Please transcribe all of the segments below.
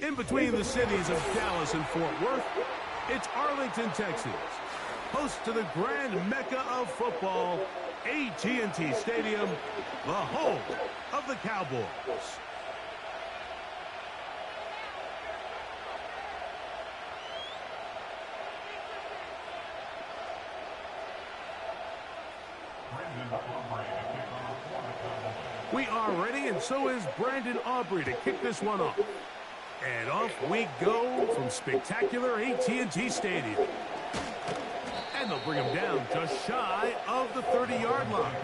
In between the cities of Dallas and Fort Worth, it's Arlington, Texas, host to the grand mecca of football, AT&T Stadium, the home of the Cowboys. We are ready, and so is Brandon Aubrey to kick this one off. And off we go from spectacular AT&T Stadium. And they'll bring him down just shy of the 30-yard line.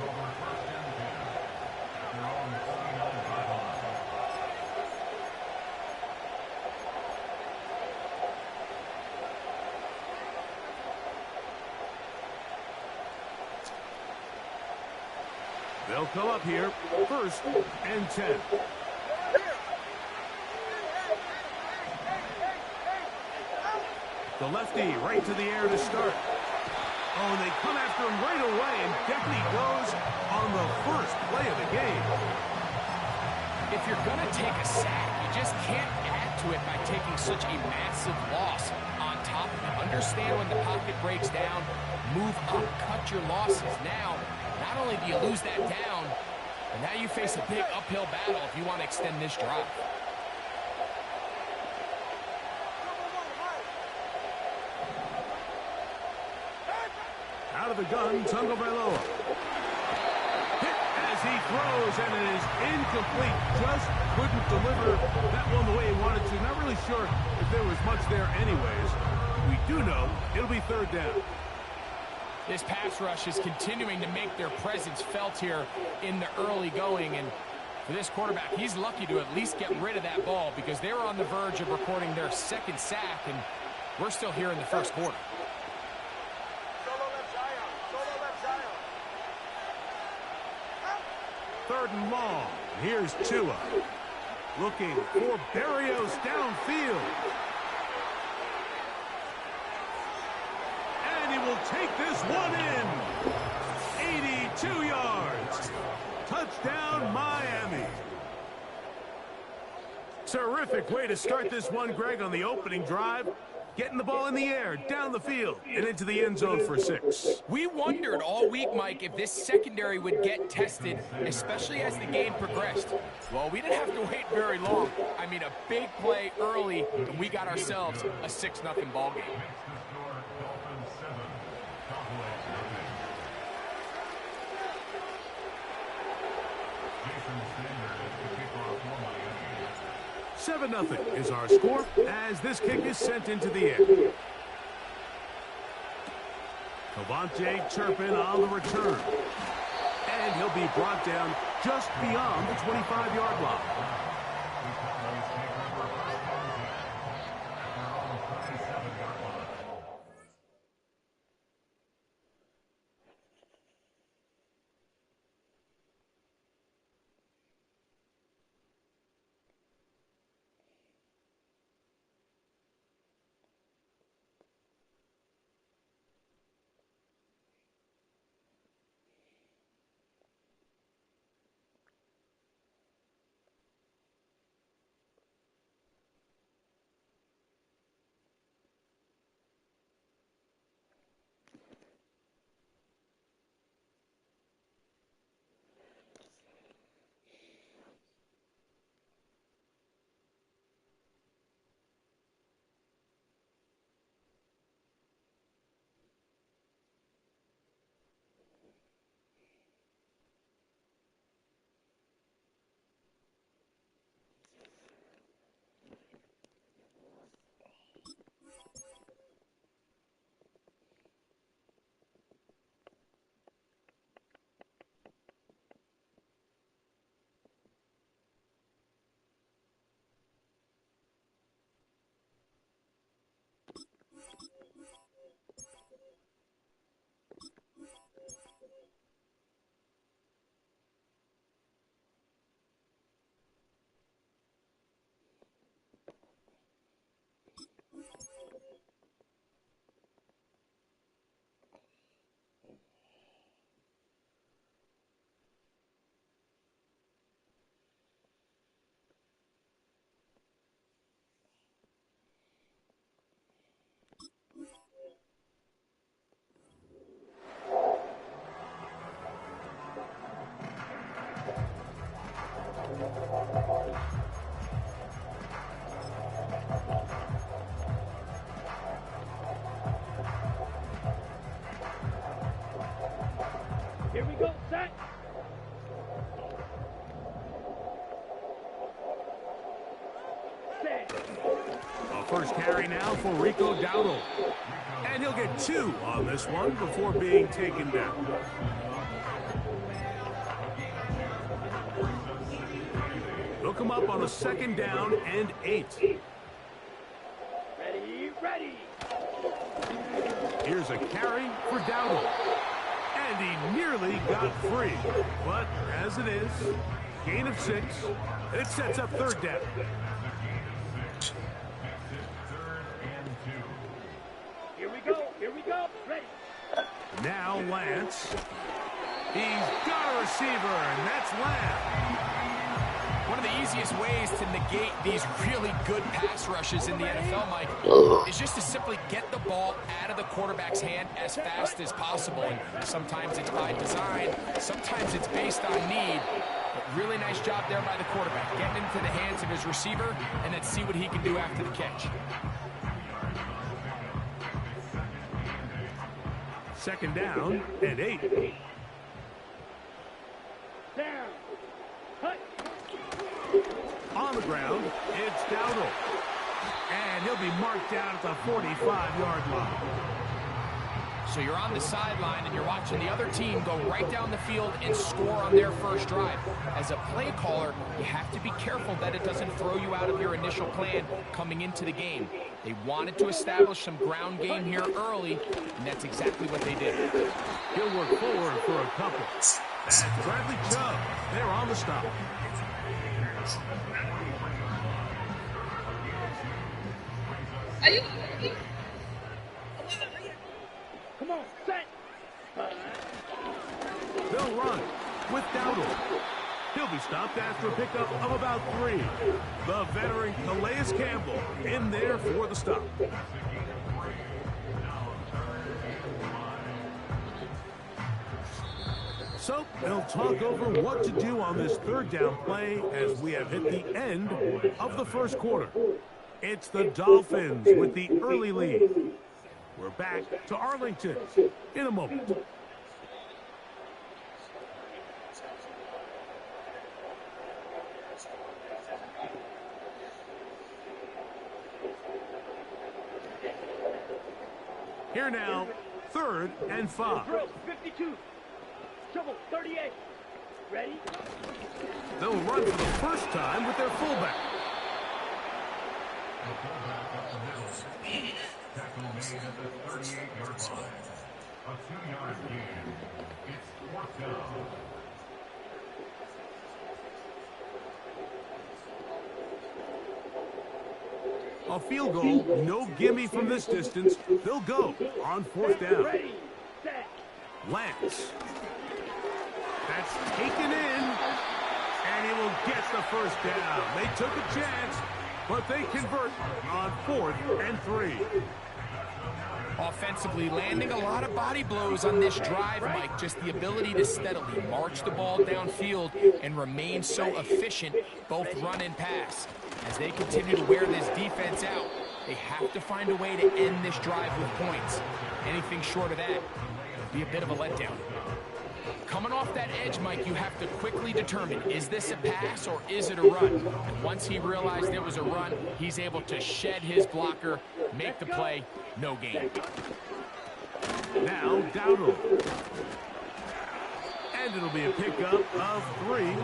They'll come up here, 1st and 10. The lefty right to the air to start. Oh, and they come after him right away, and down he goes on the first play of the game. If you're going to take a sack, you just can't add to it by taking such a massive loss on top of it. Understand when the pocket breaks down, move up, cut your losses. Now, not only do you lose that down, but now you face a big uphill battle if you want to extend this drive. Out of the gun, Tagovailoa. Hit as he throws, and it is incomplete. Just couldn't deliver that one the way he wanted to. Not really sure if there was much there anyways. We do know it'll be 3rd down. This pass rush is continuing to make their presence felt here in the early going. And for this quarterback, he's lucky to at least get rid of that ball because they were on the verge of recording their 2nd sack, and we're still here in the 1st quarter. Third and long. Here's Tua. Looking for Berrios downfield. And he will take this one in. 82 yards. Touchdown, Miami. Terrific way to start this one, Greg, on the opening drive. Getting the ball in the air, down the field, and into the end zone for 6. We wondered all week, Mike, if this secondary would get tested, especially as the game progressed. Well, we didn't have to wait very long. I mean, a big play early, and we got ourselves a 6-0 ball game. Seven 7-0 is our score as this kick is sent into the air. Cavante Turpin on the return. And he'll be brought down just beyond the 25-yard line. first carry now for Rico Dowdle. And he'll get 2 on this one before being taken down. He'll come up on a 2nd down and 8. Ready. Here's a carry for Dowdle. And he nearly got free. But as it is, gain of 6. And it sets up 3rd down. Here we go. Ready. Now Lance. He's got a receiver, and that's Lamb. One of the easiest ways to negate these really good pass rushes in the NFL, Mike, is just to simply get the ball out of the quarterback's hand as fast as possible. And sometimes it's by design, sometimes it's based on need. But really nice job there by the quarterback, getting into the hands of his receiver, and then see what he can do after the catch. 2nd down and 8. Down. Hut. On the ground, it's Dowdle. And he'll be marked down at the 45-yard line. So you're on the sideline and you're watching the other team go right down the field and score on their first drive. As a play caller, you have to be careful that it doesn't throw you out of your initial plan coming into the game. They wanted to establish some ground game here early, and that's exactly what they did. He'll work forward for a couple. That's Bradley Chubb. They're on the stop. Come on, set. They'll run with Dowdle. He'll be stopped after a pickup of about 3. The veteran Calais Campbell in there for the stop. So they'll talk over what to do on this 3rd down play as we have hit the end of the first quarter. It's the Dolphins with the early lead. We're back to Arlington in a moment. Here now, 3rd and 5. 52. Trouble, 38. Ready? They'll run for the first time with their fullback. Tackle made at the 38-yard line. A 2-yard gain. It's 4th down. A field goal, no gimme from this distance. They'll go on 4th down. Ready, set. Lance. That's taken in, and he will get the first down. They took a chance, but they convert on 4th and 3. Offensively, landing a lot of body blows on this drive, Mike. Just the ability to steadily march the ball downfield and remain so efficient, both run and pass. As they continue to wear this defense out, they have to find a way to end this drive with points. Anything short of that would be a bit of a letdown. Coming off that edge, Mike, you have to quickly determine, is this a pass or is it a run? And once he realized it was a run, he's able to shed his blocker, make the play, no gain. Now Dowdle. And it'll be a pickup of 3.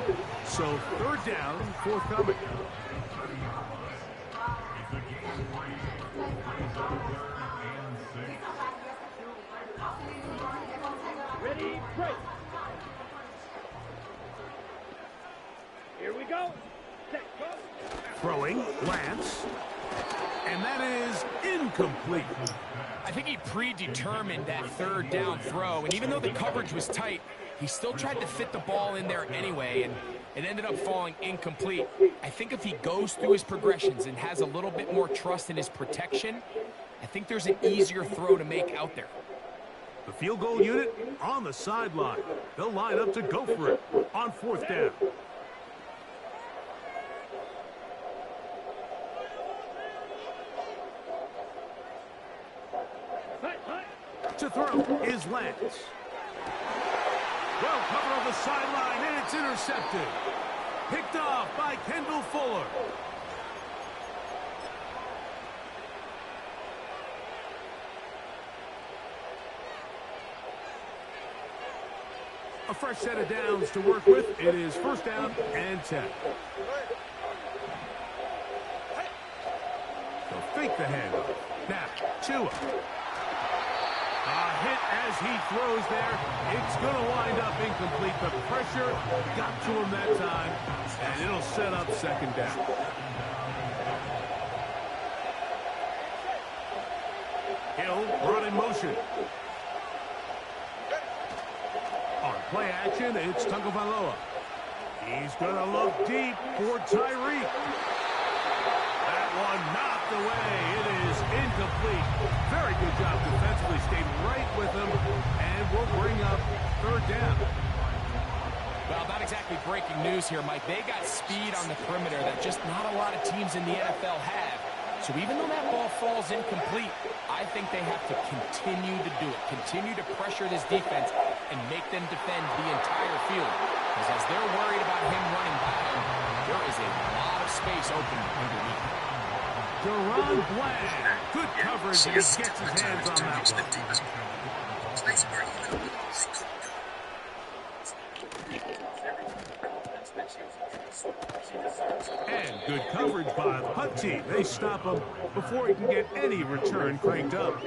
So 3rd down, forthcoming. Ready, break. Here we go. Set, go. Throwing, Lance. And that is incomplete. I think he predetermined that 3rd down throw, and even though the coverage was tight, he still tried to fit the ball in there anyway, and it ended up falling incomplete. I think if he goes through his progressions and has a little bit more trust in his protection, I think there's an easier throw to make out there. The field goal unit on the sideline. They'll line up to go for it on 4th down. To throw is Lance. Well covered on the sideline, and it's intercepted. Picked off by Kendall Fuller. A fresh set of downs to work with. It is first down and 10. They'll fake the handoff. Now, Tua. A hit as he throws there. It's going to wind up incomplete. The pressure got to him that time, and it'll set up second down. Hill brought in motion. On play action, it's Tagovailoa. He's going to look deep for Tyreek. That one knocked away. It is incomplete. Very good job defensively. Stayed right with him, and will bring up third down. Well, not exactly breaking news here, Mike. They got speed on the perimeter that just not a lot of teams in the NFL have. So even though that ball falls incomplete, I think they have to continue to do it. Continue to pressure this defense and make them defend the entire field. Because as they're worried about him running by them, there is a lot of space open underneath. Deron Bland. Good coverage, and he gets his hands on that one. And good coverage by the punt team. They stop him before he can get any return cranked up.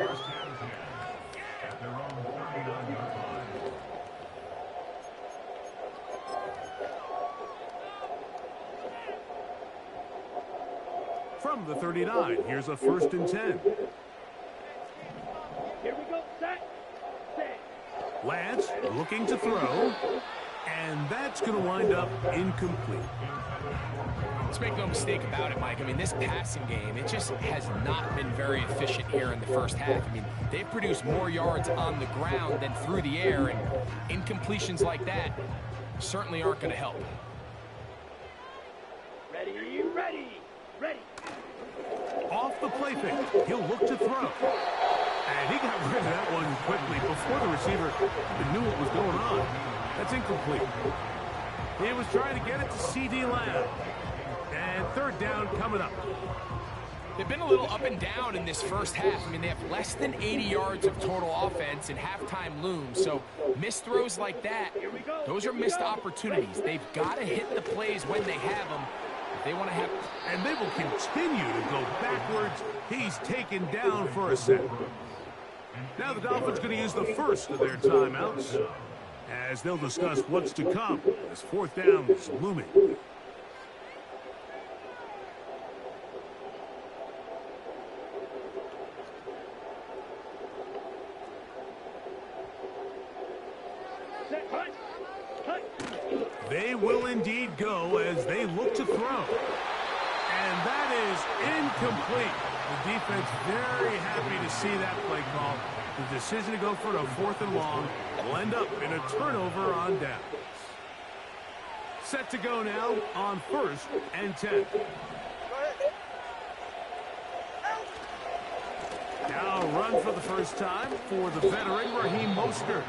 From the 39, here's a first and 10. Here we go. Set. Lance looking to throw, and that's going to wind up incomplete. Let's make no mistake about it, Mike. I mean, this passing game, it just has not been very efficient here in the first half. I mean, they've produced more yards on the ground than through the air, and incompletions like that certainly aren't going to help. Ready. Off the play fake, he'll look to throw. And he got rid of that one quickly before the receiver knew what was going on. That's incomplete. He was trying to get it to C.D. Lamb. And third down coming up. They've been a little up and down in this first half. I mean, they have less than 80 yards of total offense and halftime looms. So missed throws like that, those are missed opportunities. They've got to hit the plays when they have them. If they want to have... And they will continue to go backwards. He's taken down for a set. Now the Dolphins going to use the first of their timeouts as they'll discuss what's to come as fourth down is looming. They will indeed go as they look to throw. And that is incomplete. The defense very happy to see that play call. The decision to go for a fourth and long will end up in a turnover on downs. Set to go now on first and 10. Now run for the first time for the veteran Raheem Mostert.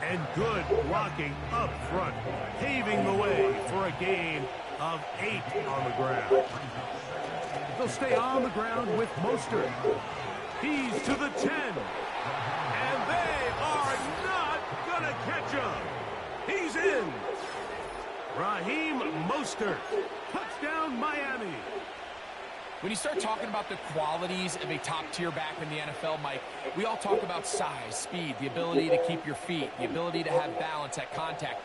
And good blocking up front, paving the way for a gain of 8 on the ground. They'll stay on the ground with Mostert. He's to the 10. And they are not going to catch him. He's in. Raheem Mostert. Touchdown, Miami. When you start talking about the qualities of a top-tier back in the NFL, Mike, we all talk about size, speed, the ability to keep your feet, the ability to have balance at contact.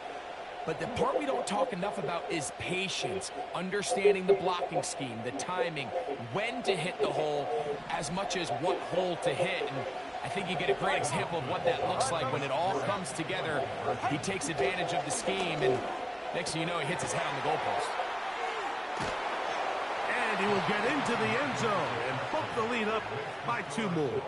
But the part we don't talk enough about is patience, understanding the blocking scheme, the timing, when to hit the hole, as much as what hole to hit. And I think you get a great example of what that looks like when it all comes together. He takes advantage of the scheme, and next thing you know, he hits his head on the goalpost. And he will get into the end zone and bump the lead up by 2 more.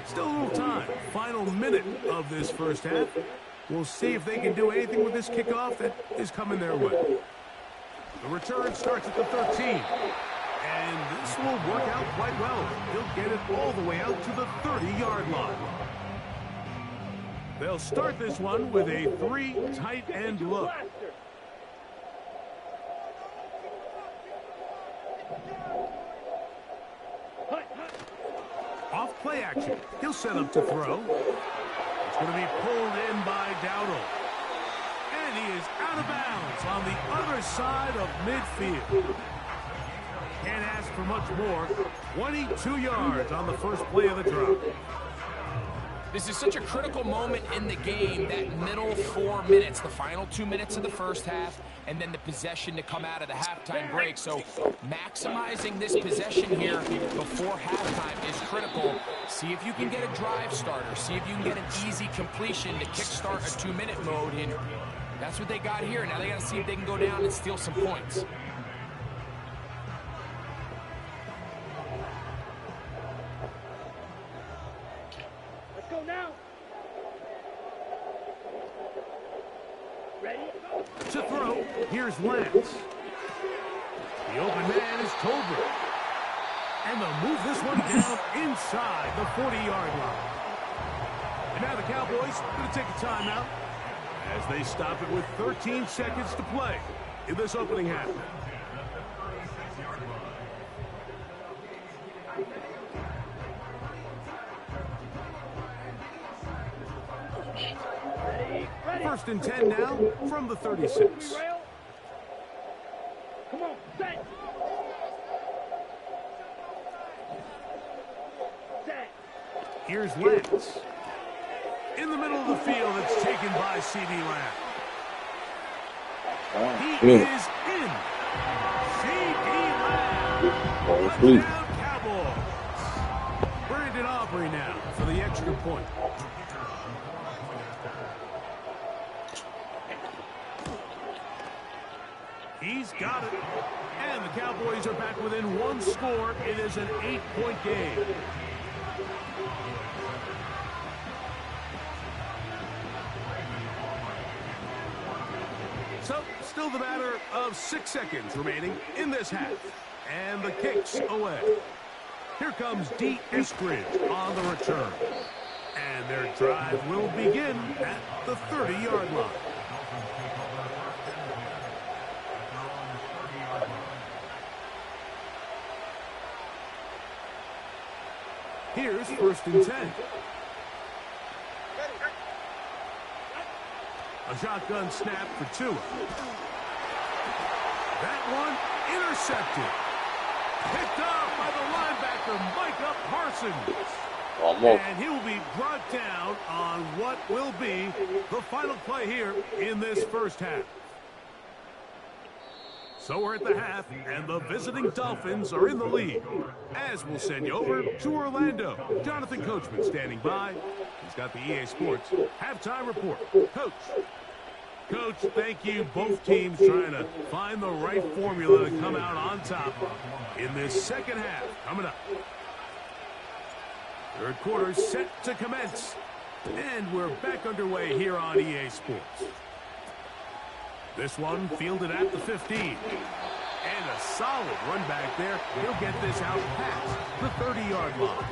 Still a little time. Final minute of this first half. We'll see if they can do anything with this kickoff that is coming their way. The return starts at the 13. And this will work out quite well. He'll get it all the way out to the 30-yard line. They'll start this one with a 3 tight end look. action. He'll set up to throw. It's going to be pulled in by Dowdle. And he is out of bounds on the other side of midfield. Can't ask for much more. 22 yards on the first play of the drive. This is such a critical moment in the game, that middle 4 minutes, the final 2 minutes of the first half, and then the possession to come out of the halftime break. So maximizing this possession here before halftime is critical. See if you can get a drive starter. See if you can get an easy completion to kickstart a 2-minute mode. And that's what they got here. Now they got to see if they can go down and steal some points. Go now. Ready? To throw, here's Lance. The open man is Tolbert. And they'll move this one down inside the 40-yard line. And now the Cowboys are going to take a timeout as they stop it with 13 seconds to play in this opening half. First and 10 now from the 36. Come on, set. Set. Here's Lance. In the middle of the field, it's taken by C.D. Lamb. He is in. C.D. Lamb. Touchdown, Cowboys. Brandon Aubrey now for the extra point. He's got it. And the Cowboys are back within one score. It is an 8-point game. So, still the matter of 6 seconds remaining in this half. And the kick's away. Here comes D. Eskridge on the return. And their drive will begin at the 30-yard line. Here's first and 10. A shotgun snap for Tua. That one intercepted. Picked up by the linebacker, Micah Parsons. And he will be brought down on what will be the final play here in this first half. So we're at the half, and the visiting Dolphins are in the lead. As we'll send you over to Orlando. Jonathan Coachman standing by. He's got the EA Sports halftime report. Coach. Coach, thank you. Both teams trying to find the right formula to come out on top in this second half. Coming up. Third quarter set to commence. And we're back underway here on EA Sports. This one fielded at the 15. And a solid run back there. He'll get this out past the 30-yard line.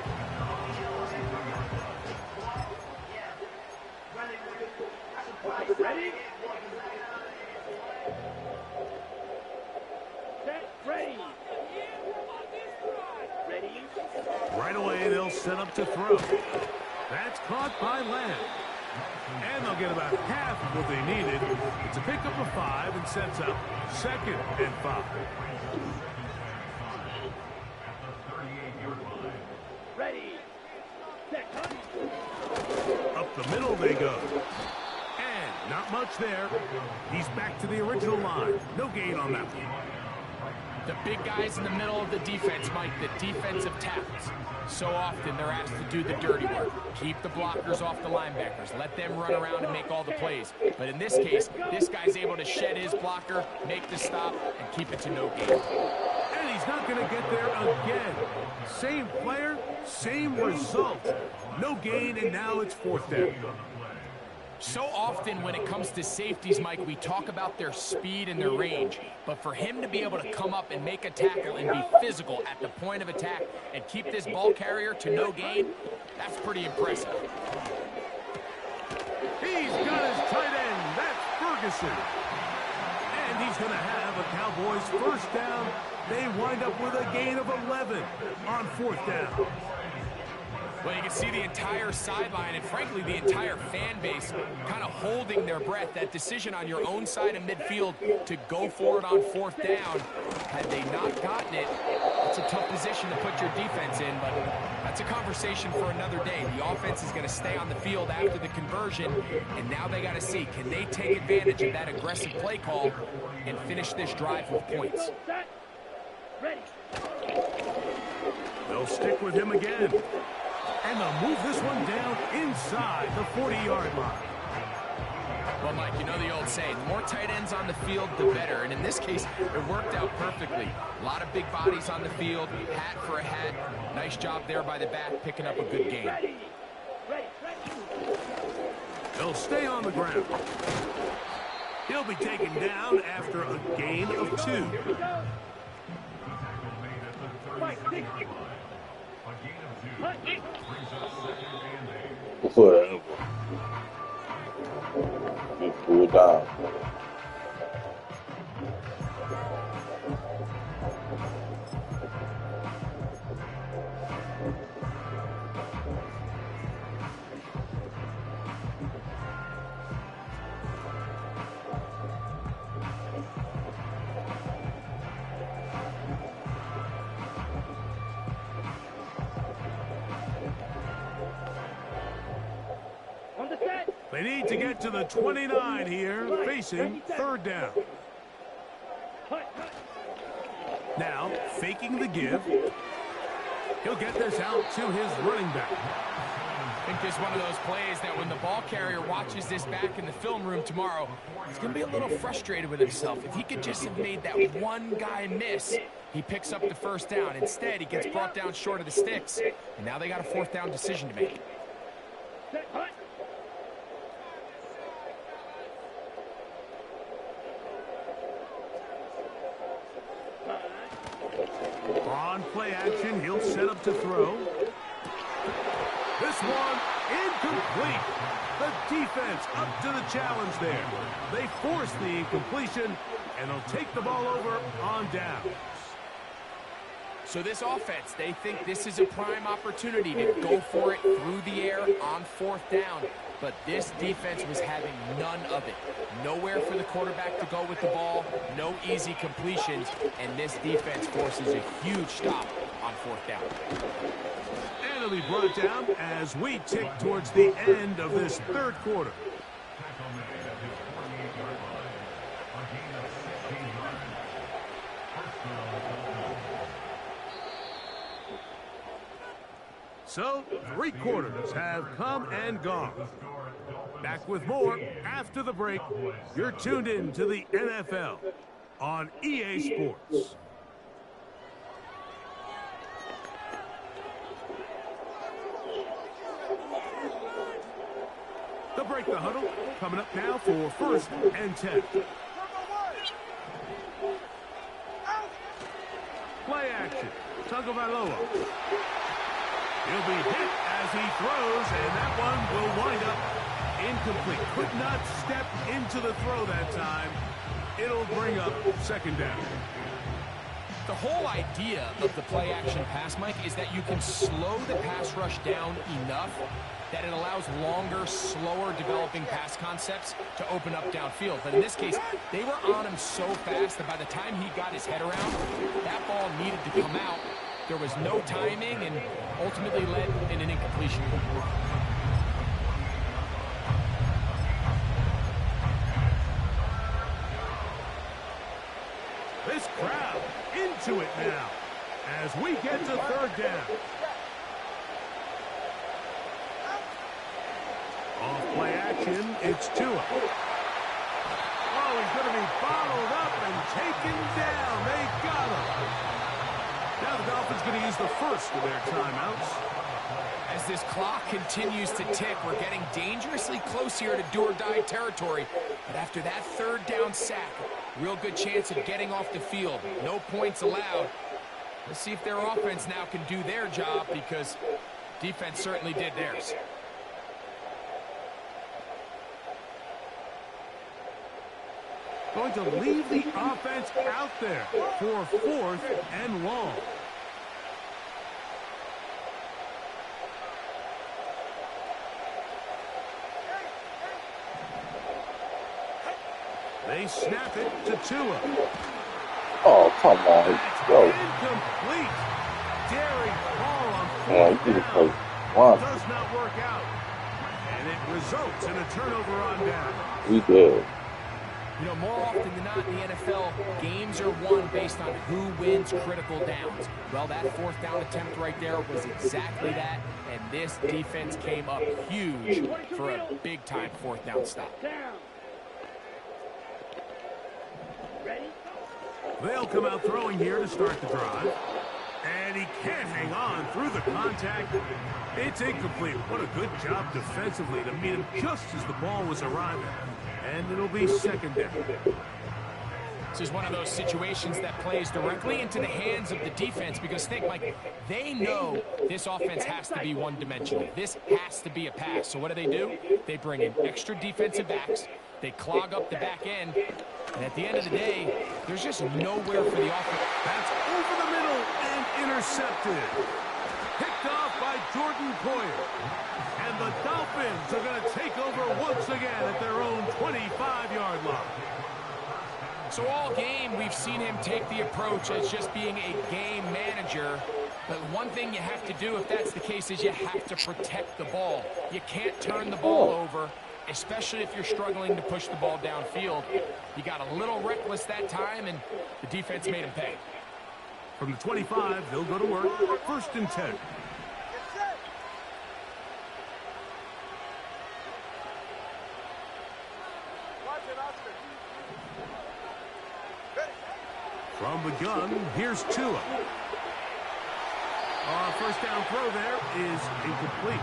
Ready? Set. Ready. Ready. Right away, they'll set up to throw. That's caught by Lamb. And they'll get about half of what they needed. It's a pickup of 5 and sets up 2nd and 5. Ready. Set. Up the middle they go. And not much there. He's back to the original line. No gain on that one. The big guys in the middle of the defense, Mike, the defensive tackles. So often they're asked to do the dirty work. Keep the blockers off the linebackers. Let them run around and make all the plays. But in this case, this guy's able to shed his blocker, make the stop, and keep it to no gain. And he's not going to get there again. Same player, same result. No gain, and now it's 4th down. So often when it comes to safeties, Mike, we talk about their speed and their range. But for him to be able to come up and make a tackle and be physical at the point of attack and keep this ball carrier to no gain, that's pretty impressive. He's got his tight end. That's Ferguson. And he's going to have a Cowboys 1st down. They wind up with a gain of 11 on 4th down. Well, you can see the entire sideline and, frankly, the entire fan base kind of holding their breath. That decision on your own side of midfield to go for it on 4th down, had they not gotten it, it's a tough position to put your defense in, but that's a conversation for another day. The offense is going to stay on the field after the conversion, and now they got to see, can they take advantage of that aggressive play call and finish this drive with points? Ready. They'll stick with him again. And they'll move this one down inside the 40-yard line. Well, Mike, you know the old saying, the more tight ends on the field, the better. And in this case, it worked out perfectly. A lot of big bodies on the field, hat for a hat. Nice job there by the back, picking up a good gain. Ready. They'll stay on the ground. He'll be taken down after a gain of 2. Whatever. Just pull it down. They need to get to the 29 here, facing 3rd down. Now, faking the give. He'll get this out to his running back. I think this is one of those plays that when the ball carrier watches this back in the film room tomorrow, he's going to be a little frustrated with himself. If he could just have made that one guy miss, he picks up the 1st down. Instead, he gets brought down short of the sticks, and now they got a 4th down decision to make. On play action, he'll set up to throw. This one incomplete. The defense up to the challenge there. They force the incompletion, and they'll take the ball over on down. So this offense, they think this is a prime opportunity to go for it through the air on 4th down. But this defense was having none of it. Nowhere for the quarterback to go with the ball, no easy completions, and this defense forces a huge stop on 4th down. And it'll be brought down as we tick towards the end of this 3rd quarter. So, 3 quarters have come and gone. Back with more after the break. You're tuned in to the NFL on EA Sports. They'll break the huddle. Coming up now for 1st and 10. Play action. Tagovailoa. He'll be hit as he throws, and that one will wind up incomplete. Could not step into the throw that time. It'll bring up 2nd down. The whole idea of the play-action pass, Mike, is that you can slow the pass rush down enough that it allows longer, slower developing pass concepts to open up downfield. But in this case, they were on him so fast that by the time he got his head around, that ball needed to come out. There was no timing and ultimately led in an incompletion. This crowd into it now as we get to 3rd down. Off play action, it's Tua. Oh, he's going to be bottled up and taken down. They got him. Now the Dolphins going to use the first of their timeouts. As this clock continues to tick, we're getting dangerously close here to do-or-die territory. But after that 3rd down sack, real good chance of getting off the field. No points allowed. Let's see if their offense now can do their job, because defense certainly did theirs. Going to leave the offense out there for 4th and long. They snap it to Tua. Oh, come on. That's Yo. incomplete. Daring ball on Yeah, you fourth need to down. play one. Does not work out. And it results in a turnover on down. We did. You know, more often than not in the NFL, games are won based on who wins critical downs. Well, that fourth down attempt right there was exactly that, and this defense came up huge for a big-time fourth down stop. They'll come out throwing here to start the drive. And he can't hang on through the contact. It's incomplete. What a good job defensively to meet him just as the ball was arriving. And it'll be second down. This is one of those situations that plays directly into the hands of the defense because think, Mike, they know this offense has to be one-dimensional. This has to be a pass. So what do? They bring in extra defensive backs. They clog up the back end. And at the end of the day, there's just nowhere for the offense. That's over the middle and intercepted. Picked off by Jordan Toine. And the Dolphins are going to take over once again at their own 25-yard line. So all game, we've seen him take the approach as just being a game manager. But one thing you have to do if that's the case is you have to protect the ball. You can't turn the ball over, especially if you're struggling to push the ball downfield. He got a little reckless that time, and the defense made him pay. From the 25, they'll go to work. First and 10. From the gun, here's Tua. First down throw there is incomplete.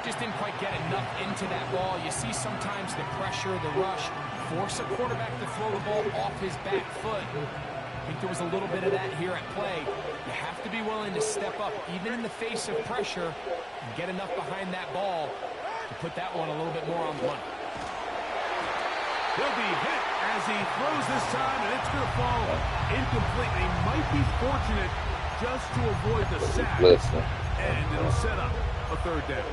Just didn't quite get enough into that ball. You see sometimes the pressure, the rush, force a quarterback to throw the ball off his back foot. I think there was a little bit of that here at play. You have to be willing to step up, even in the face of pressure, and get enough behind that ball to put that one a little bit more on the money. He'll be hit as he throws this time, and it's going to fall incomplete. They might be fortunate just to avoid the sack. Listen. And it'll set up a third down.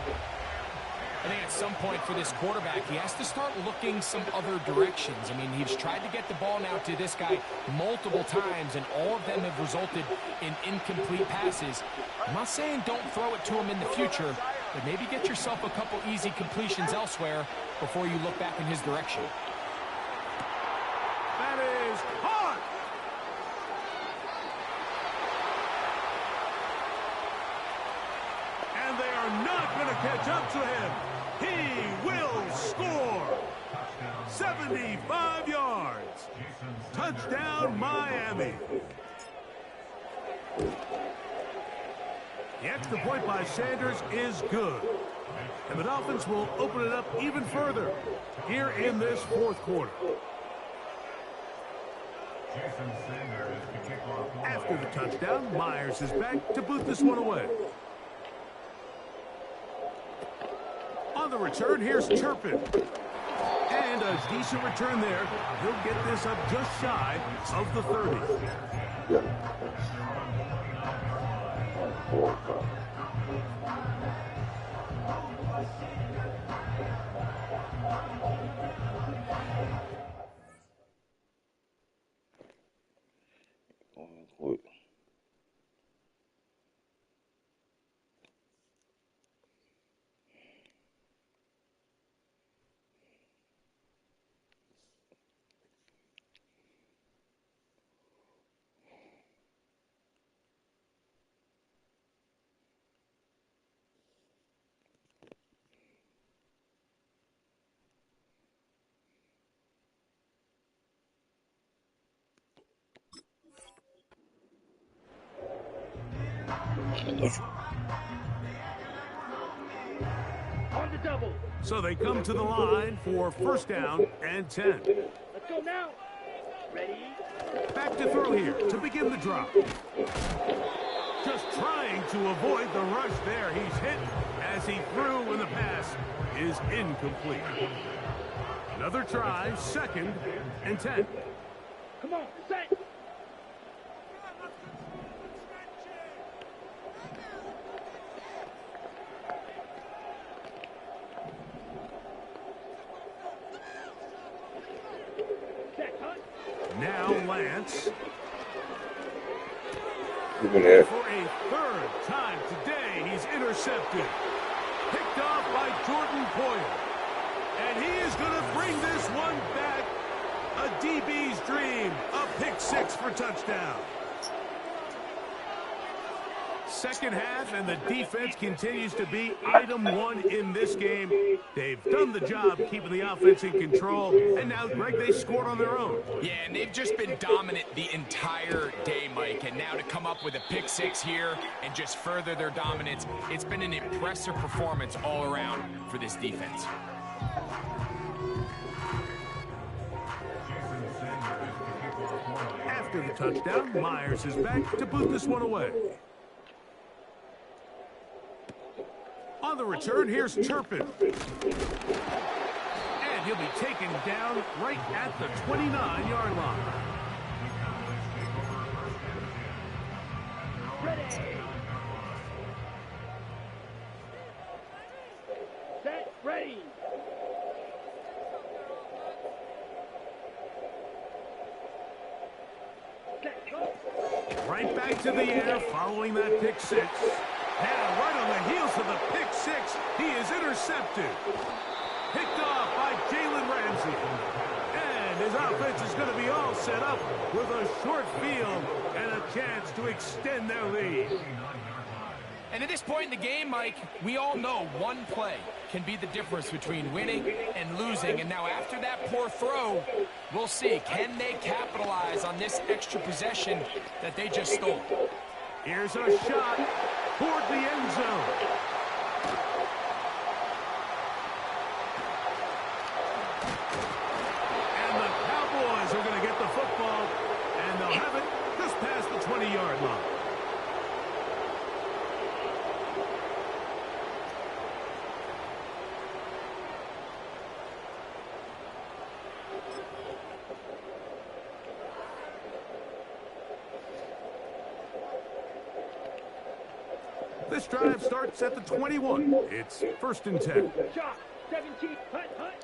I think at some point for this quarterback, he has to start looking some other directions. I mean, he's tried to get the ball now to this guy multiple times, and all of them have resulted in incomplete passes. I'm not saying don't throw it to him in the future, but maybe get yourself a couple easy completions elsewhere before you look back in his direction. That is hard. And they are not going to catch up to him. He will score. 75 yards. Touchdown, Miami. The extra point by Sanders is good. And the Dolphins will open it up even further here in this fourth quarter. After the touchdown, Myers is back to boot this one away. On the return, here's Turpin. And a decent return there. He'll get this up just shy of the 30. On the double. So they come to the line for first down and 10. Let's go now. Ready? Back to throw here to begin the drop. Just trying to avoid the rush there. He's hit as he threw when the pass is incomplete. Another try, second and 10. Come on, set. Now Lance. Even there. For a third time today, he's intercepted. Picked off by Jordan Toine. And he is going to bring this one back. A DB's dream. A pick six for touchdown. Second half, and the defense continues to be item one in this game. They've done the job keeping the offense in control, and now, Greg, they scored on their own. Yeah, and they've just been dominant the entire day, Mike, and now to come up with a pick six here and just further their dominance, it's been an impressive performance all around for this defense. After the touchdown, Myers is back to boot this one away. On the return, here's Turpin. And he'll be taken down right at the 29-yard line. Ready. Set, ready. Set, go. Right back to the air following that pick six. Now, right on the heels of the pick six, he is intercepted. Picked off by Jalen Ramsey. And his offense is going to be all set up with a short field and a chance to extend their lead. And at this point in the game, Mike, we all know one play can be the difference between winning and losing. And now after that poor throw, we'll see, can they capitalize on this extra possession that they just stole? Here's a shot toward the end zone. And the Cowboys are going to get the football, and they'll have it just past the 20-yard line. This drive starts at the 21. It's 1st and 10. Shot, 17, hunt, hunt.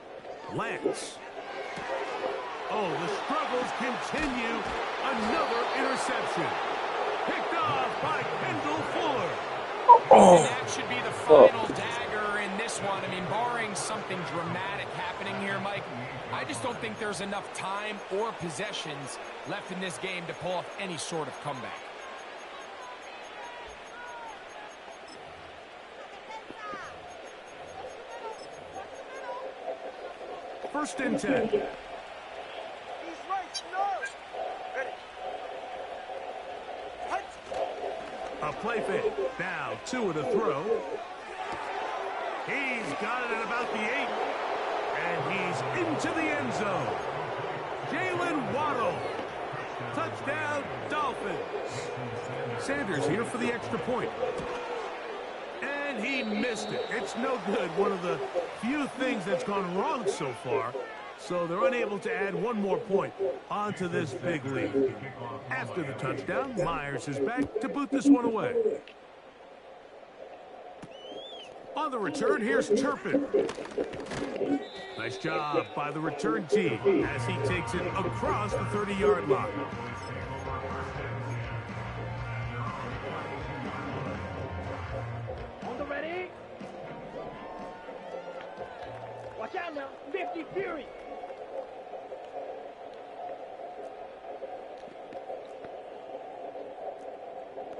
Lance. Oh, the struggles continue. Another interception. Picked off by Kendall Fuller. And that should be the final dagger in this one. I mean, barring something dramatic happening here, Mike, I just don't think there's enough time or possessions left in this game to pull off any sort of comeback. First and 10. He's right, no. Ready. Hunt. A play fake. Now, 2 at a throw. He's got it at about the 8. And he's into the end zone. Jalen Waddle. Touchdown, Dolphins. Sanders here for the extra point. And he missed it. It's no good. One of the few things that's gone wrong so far. So they're unable to add one more point onto this big lead. After the touchdown, Myers is back to boot this one away. On the return, here's Turpin. Nice job by the return team as he takes it across the 30-yard line. On the ready. Watch out now. 50 Fury.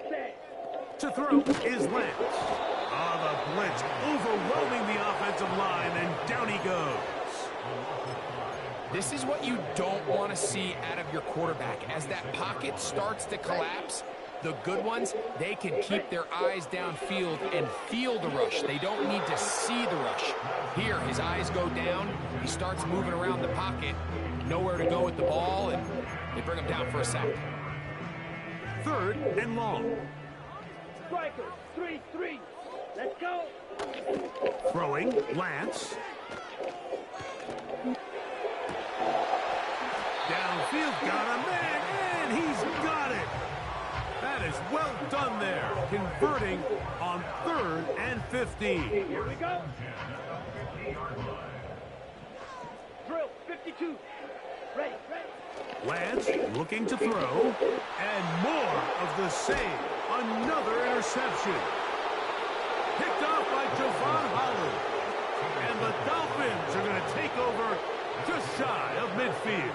Set. To throw is Lance. The blitz overwhelming the offensive line, and down he goes. This is what you don't want to see out of your quarterback. As that pocket starts to collapse, the good ones, they can keep their eyes downfield and feel the rush. They don't need to see the rush. Here, his eyes go down. He starts moving around the pocket. Nowhere to go with the ball, and they bring him down for a sack. 3rd and long. Striker. 3-3. Let's go. Throwing, Lance. Downfield, got a man, and he's got it. That is well done there, converting on 3rd and 15. Here we go. Drill. 52. Lance looking to throw, and more of the same. Another interception. Picked off by Javon Holland. And the Dolphins are going to take over just shy of midfield.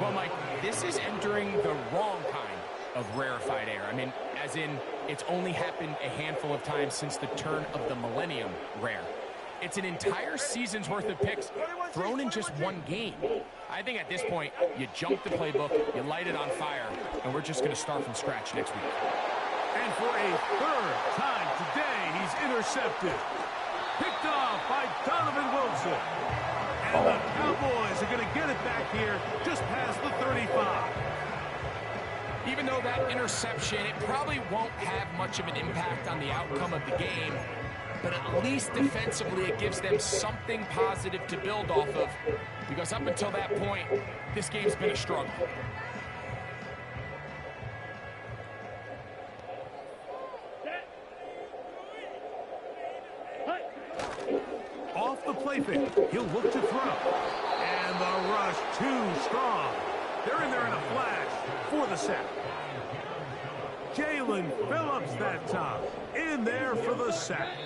Well, Mike, this is entering the wrong kind of rarefied air. I mean, as in, it's only happened a handful of times since the turn of the millennium rare. It's an entire season's worth of picks thrown in just one game. I think at this point, you jump the playbook, you light it on fire, and we're just going to start from scratch next week. And for a third time today, he's intercepted. Picked off by Donovan Wilson. And the Cowboys are going to get it back here just past the 35. Even though that interception, it probably won't have much of an impact on the outcome of the game, but at least defensively it gives them something positive to build off of, because up until that point, this game's been a struggle. Off the play fake, he'll look to throw. And the rush too strong. They're in there in a flash for the sack. Jalen Phillips that time. In there for the sack.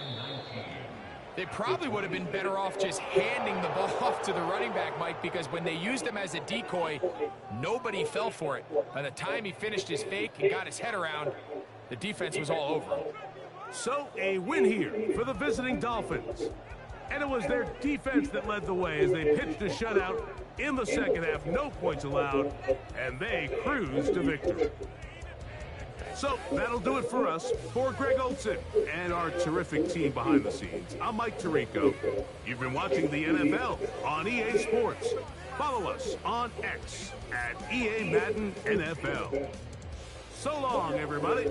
They probably would have been better off just handing the ball off to the running back, Mike, because when they used him as a decoy, nobody fell for it. By the time he finished his fake and got his head around, the defense was all over him. So a win here for the visiting Dolphins. And it was their defense that led the way as they pitched a shutout in the second half. No points allowed, and they cruised to victory. So that'll do it for us. For Greg Olson and our terrific team behind the scenes, I'm Mike Tirico. You've been watching the NFL on EA Sports. Follow us on X at EA Madden NFL. So long, everybody.